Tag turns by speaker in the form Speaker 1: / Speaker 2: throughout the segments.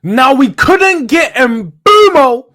Speaker 1: Now we couldn't get Mbumo,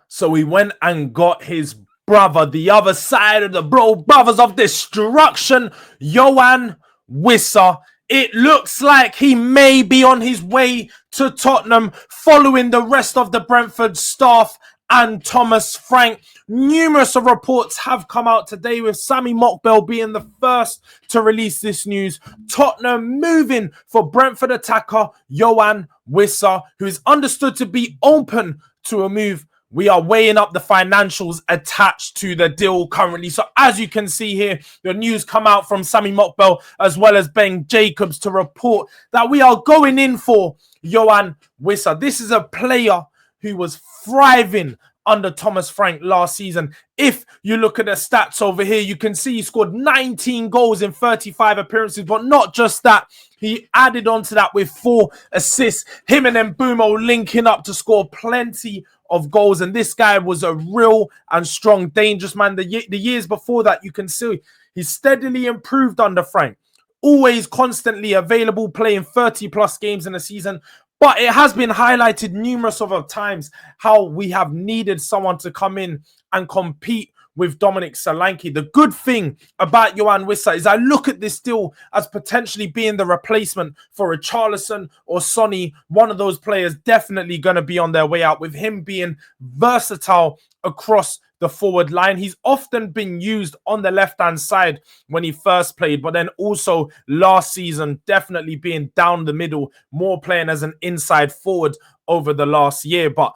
Speaker 1: so we went and got his brother, the other side of the brothers of destruction, Yohan Wissa. It looks like he may be on his way to Tottenham following the rest of the Brentford staff and Thomas Frank. Numerous of reports have come out today, with Sammy Mockbell being the first to release this news. Tottenham moving for Brentford attacker Yohan Wissa, who is understood to be open to a move. We are weighing up the financials attached to the deal currently. So as you can see here, the news come out from Sammy Mockbell as well as Ben Jacobs to report that we are going in for Yohan Wissa. This is a player who was thriving under Thomas Frank last season. If you look at the stats over here, you can see he scored 19 goals in 35 appearances, but not just that. He added on to that with 4 assists. Him and Mbumo linking up to score plenty of goals, and this guy was a real and strong, dangerous man. The years before that, you can see he steadily improved under Frank. Always constantly available, playing 30 plus games in a season. But it has been highlighted numerous of times how we have needed someone to come in and compete with Dominic Solanke. The good thing about Yohan Wissa is I look at this deal as potentially being the replacement for a Richarlison or Sonny. One of those players definitely going to be on their way out, with him being versatile across the forward line. He's often been used on the left-hand side when he first played, but then also last season definitely being down the middle, more playing as an inside forward over the last year. But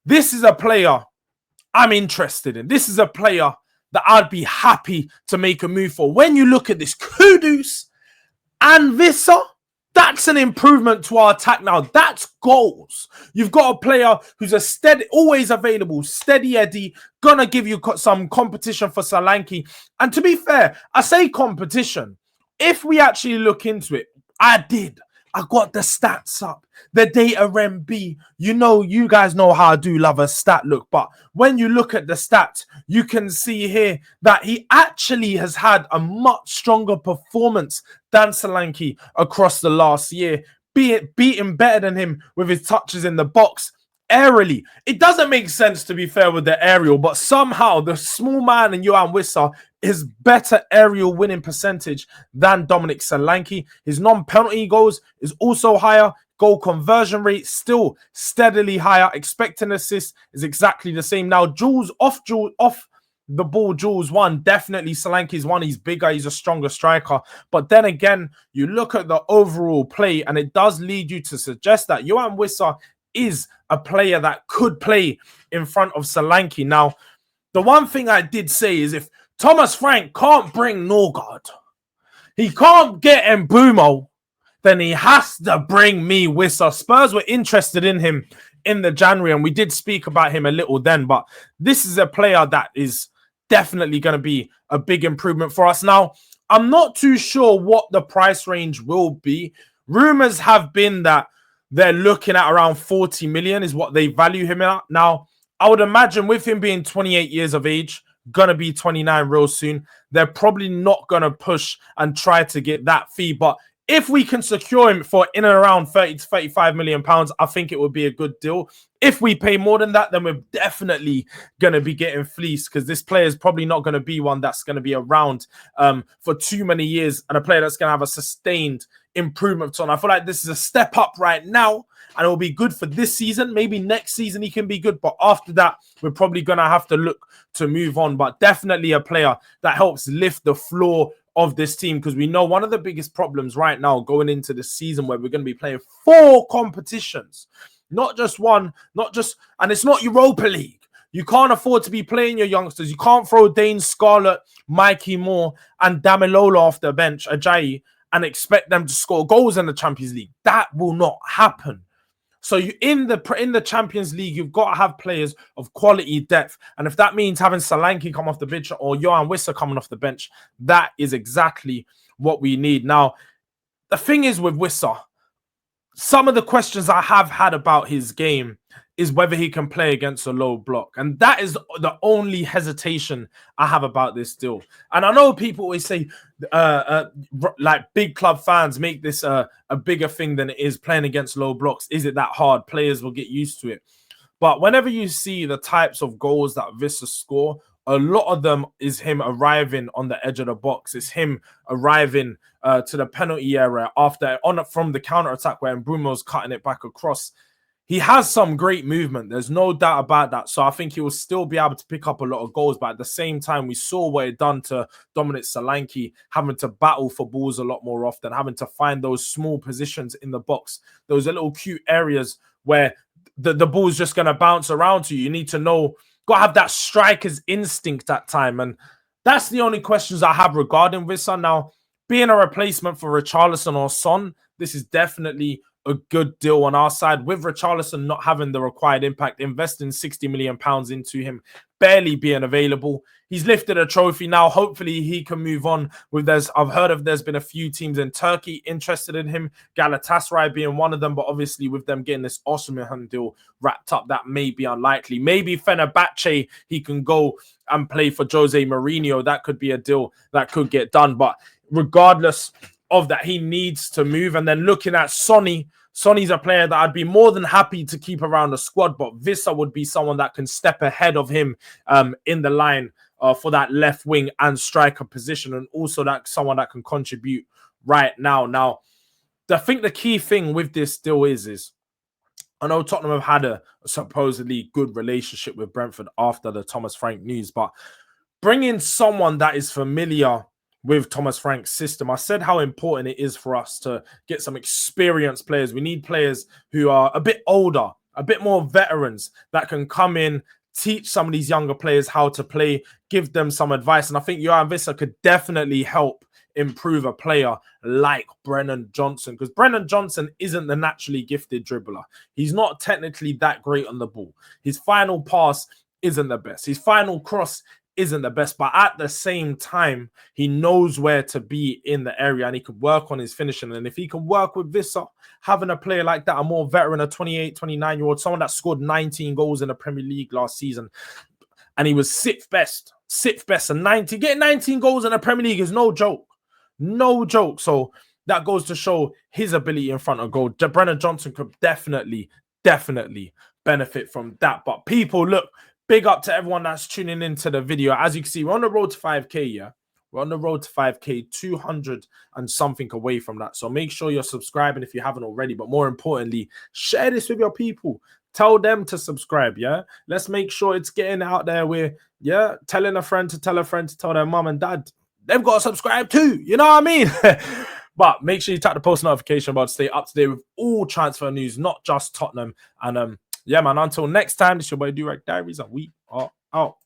Speaker 1: this is a player I'm interested in. This is a player that I'd be happy to make a move for. When you look at this, Kudus and Wissa, that's an improvement to our attack now. That's goals. You've got a player who's a steady, always available, steady Eddie, gonna give you some competition for Solanke. And to be fair, I say competition. If we actually look into it, I got the stats up, the data MB. You guys know how I do love a stat look. But when you look at the stats, you can see here that he actually has had a much stronger performance than Solanke across the last year, beating better than him with his touches in the box. Aerially, it doesn't make sense, to be fair, with the aerial, but somehow the small man in Yohan Wissa is better aerial winning percentage than Dominic Solanke. His non-penalty goals is also higher. Goal conversion rate still steadily higher. Expected assists is exactly the same. Now, off the ball, Jules one, definitely Solanke's one. He's bigger, he's a stronger striker. But then again, you look at the overall play, and it does lead you to suggest that Yohan Wissa is a player that could play in front of Solanke. Now, the one thing I did say is if Thomas Frank can't bring Norgard, he can't get Mbumo, then he has to bring me Wissa. Spurs were interested in him in the January, and we did speak about him a little then, but this is a player that is definitely going to be a big improvement for us. Now, I'm not too sure what the price range will be. Rumors have been that they're looking at around 40 million is what they value him at. Now, I would imagine with him being 28 years of age, going to be 29 real soon, they're probably not going to push and try to get that fee. But if we can secure him for in and around 30 to 35 million pounds, I think it would be a good deal. If we pay more than that, then we're definitely going to be getting fleeced, because this player is probably not going to be one that's going to be around for too many years, and a player that's going to have a sustained improvement on. I feel like this is a step up right now, and it will be good for this season. Maybe next season he can be good, but after that, we're probably going to have to look to move on. But definitely a player that helps lift the floor of this team, because we know one of the biggest problems right now going into the season, where we're going to be playing 4 competitions, not just one, and it's not Europa League. You can't afford to be playing your youngsters. You can't throw Dane Scarlett, Mikey Moore, and Damilola off the bench, Ajayi, and expect them to score goals in the Champions League. That will not happen. So you in the Champions League, you've got to have players of quality depth. And if that means having Solanke come off the bench or Yohan Wissa coming off the bench, that is exactly what we need. Now, the thing is with Wissa, some of the questions I have had about his game is whether he can play against a low block. And that is the only hesitation I have about this deal. And I know people always say, like big club fans make this a bigger thing than it is, playing against low blocks. Is it that hard? Players will get used to it. But whenever you see the types of goals that WISSA score, a lot of them is him arriving on the edge of the box. It's him arriving to the penalty area from the counter attack where Mbeumo's cutting it back across. He has some great movement. There's no doubt about that. So I think he will still be able to pick up a lot of goals. But at the same time, we saw what it done to Dominic Solanke, having to battle for balls a lot more often, having to find those small positions in the box, those little cute areas where the ball's just going to bounce around to you. You need to know, got to have that striker's instinct at time. And that's the only questions I have regarding WISSA. Now, being a replacement for Richarlison or Son, this is definitely a good deal on our side. With Richarlison not having the required impact, investing £60 million into him, barely being available. He's lifted a trophy now. Hopefully he can move on with I've heard there's been a few teams in Turkey interested in him, Galatasaray being one of them, but obviously with them getting this Osimhen deal wrapped up, that may be unlikely. Maybe Fenerbahce, he can go and play for Jose Mourinho. That could be a deal that could get done. But regardless of that, he needs to move. And then looking at Sonny's a player that I'd be more than happy to keep around the squad, but WISSA would be someone that can step ahead of him in the line for that left wing and striker position, and also that someone that can contribute right now. Now, I think the key thing with this deal is I know Tottenham have had a supposedly good relationship with Brentford after the Thomas Frank news, but bringing someone that is familiar with Thomas Frank's system. I said how important it is for us to get some experienced players. We need players who are a bit older, a bit more veterans that can come in, teach some of these younger players how to play, give them some advice. And I think Johan Wissa could definitely help improve a player like Brennan Johnson, because Brennan Johnson isn't the naturally gifted dribbler. He's not technically that great on the ball. His final pass isn't the best. His final cross isn't the best, but at the same time, he knows where to be in the area and he could work on his finishing. And if he can work with WISSA, having a player like that, a more veteran, a 28, 29-year-old, someone that scored 19 goals in the Premier League last season, and he was sixth best, and getting 19 goals in the Premier League is no joke. No joke. So that goes to show his ability in front of goal. Brennan Johnson could definitely benefit from that. But people, look, big up to everyone that's tuning into the video. As you can see, we're on the road to 5K, yeah? We're on the road to 5K, 200 and something away from that. So make sure you're subscribing if you haven't already. But more importantly, share this with your people. Tell them to subscribe, yeah? Let's make sure it's getting out there where, yeah, telling a friend to tell a friend to tell their mom and dad. They've got to subscribe too. You know what I mean? But make sure you tap the post notification bell to stay up to date with all transfer news, not just Tottenham. And yeah, man, until next time, this is your boy Durag Diaries, and we are out.